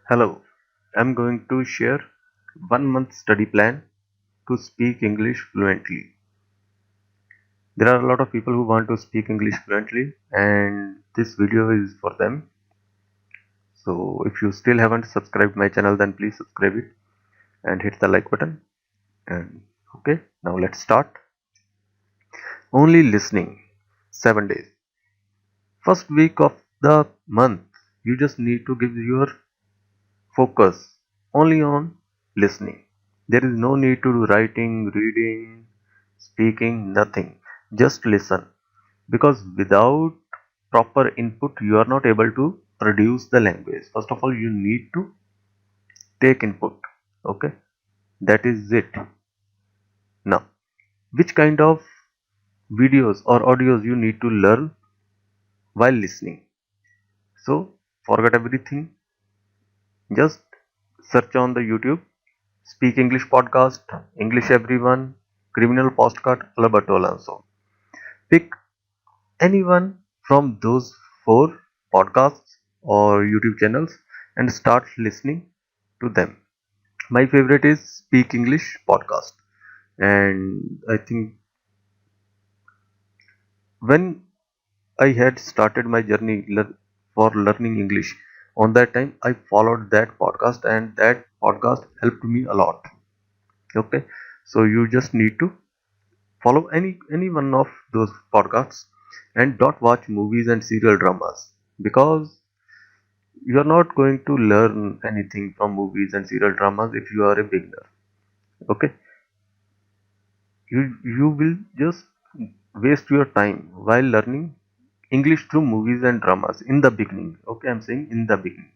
Hello, I'm going to share 1 month study plan to speak English fluently. There are a lot of people who want to speak English fluently, and this video is for them. So, if you still haven't subscribed my channel, then please subscribe it and hit the like button. And okay, now let's start. Only listening 7 days. First week of the month, you just need to give your focus only on listening. There is no need to do writing, reading, speaking, nothing. Just listen. Because without proper input, you are not able to produce the language. First of all, you need to take input. Okay, that is it. Now, which kind of videos or audios you need to learn while listening? So, forget everything. Just search on the YouTube Speak English Podcast, English Everyone, Criminal Postcard, Albert Alonso. Pick anyone from those four podcasts or YouTube channels and start listening to them. My favorite is Speak English Podcast, and I think when I had started my journey for learning English, on that time I followed that podcast, and that podcast helped me a lot. Okay, so you just need to follow any one of those podcasts and don't watch movies and serial dramas because you are not going to learn anything from movies and serial dramas if you are a beginner. Okay, you will just waste your time while learning English through movies and dramas in the beginning. Okay, I'm saying in the beginning.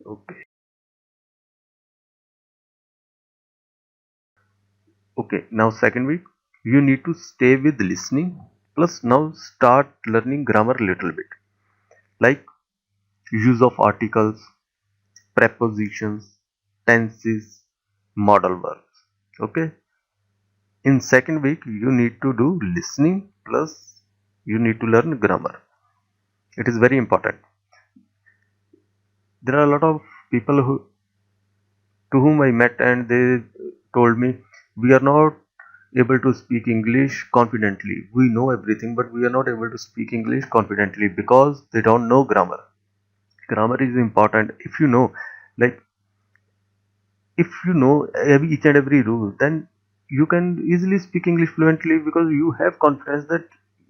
Okay, okay, now second week you need to stay with listening plus now start learning grammar a little bit, like use of articles, prepositions, tenses, modal verbs. Okay, in second week you need to do listening plus you need to learn grammar. It is very important. There are a lot of people who to whom I met, and they told me we are not able to speak English confidently. We know everything, but we are not able to speak English confidently because they don't know grammar. Grammar is important. If you know, like each and every rule, then you can easily speak English fluently because you have confidence that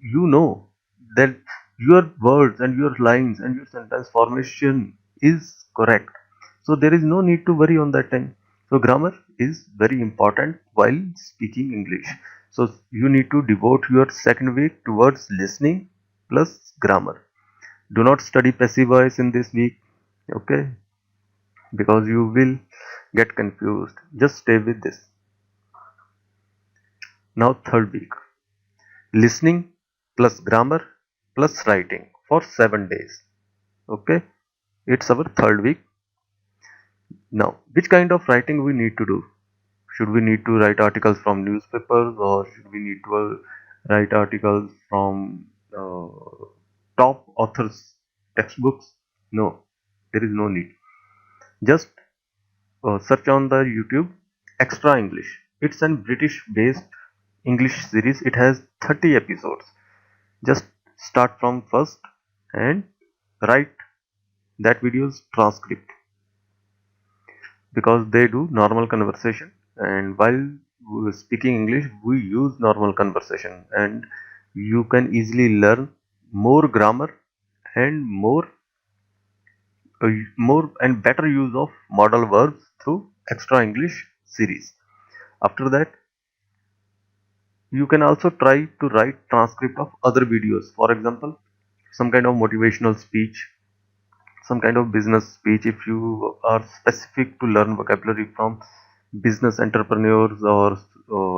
you know that your words and your lines and your sentence formation is correct. So there is no need to worry on that time. So grammar is very important while speaking English. So you need to devote your second week towards listening plus grammar. Do not study passive voice in this week. Okay, because you will get confused. Just stay with this. Now, third week listening plus grammar plus writing for 7 days. Okay, it's our third week. Now, which kind of writing we need to do? Should we need to write articles from newspapers or should we need to write articles from uh, top authors' textbooks? No, there is no need. Just search on the YouTube Extra English. It's an British based English series. It has 30 episodes. Just start from first and write that video's transcript because they do normal conversation, and while speaking English we use normal conversation, and you can easily learn more grammar and more and better use of modal verbs through Extra English series. After that, you can also try to write transcript of other videos. For example, some kind of motivational speech, some kind of business speech if you are specific to learn vocabulary from business entrepreneurs or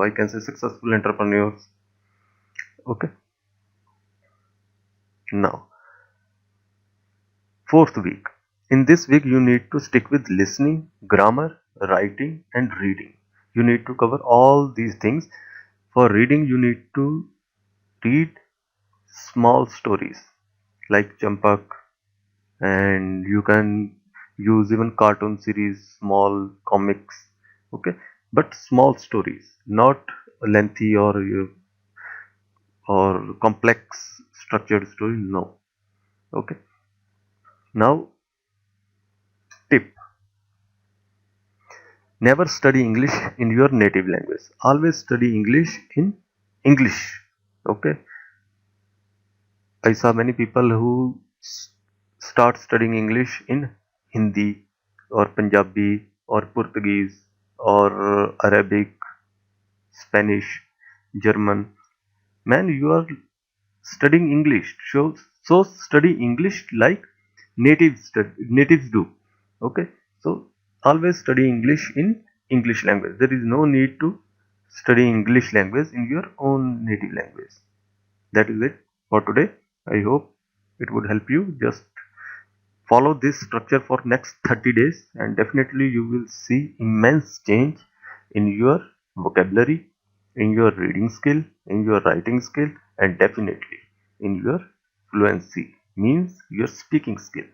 I can say successful entrepreneurs. Okay, now fourth week. In this week, you need to stick with listening, grammar, writing, and reading. You need to cover all these things. For reading, you need to read small stories like Champak, and you can use even cartoon series, small comics, okay, but small stories, not lengthy or complex structured story, no. Okay, now tip: never study English in your native language, always study English in English. Okay, I saw many people who start studying English in Hindi or Punjabi or Portuguese or Arabic, Spanish, German. Man, you are studying English. So study English like natives do. Okay, so always study English in English language. There is no need to study English language in your own native language. That is it for today. I hope it would help you. Just follow this structure for next 30 days and definitely you will see immense change in your vocabulary, in your reading skill, in your writing skill, and definitely in your fluency, means your speaking skill.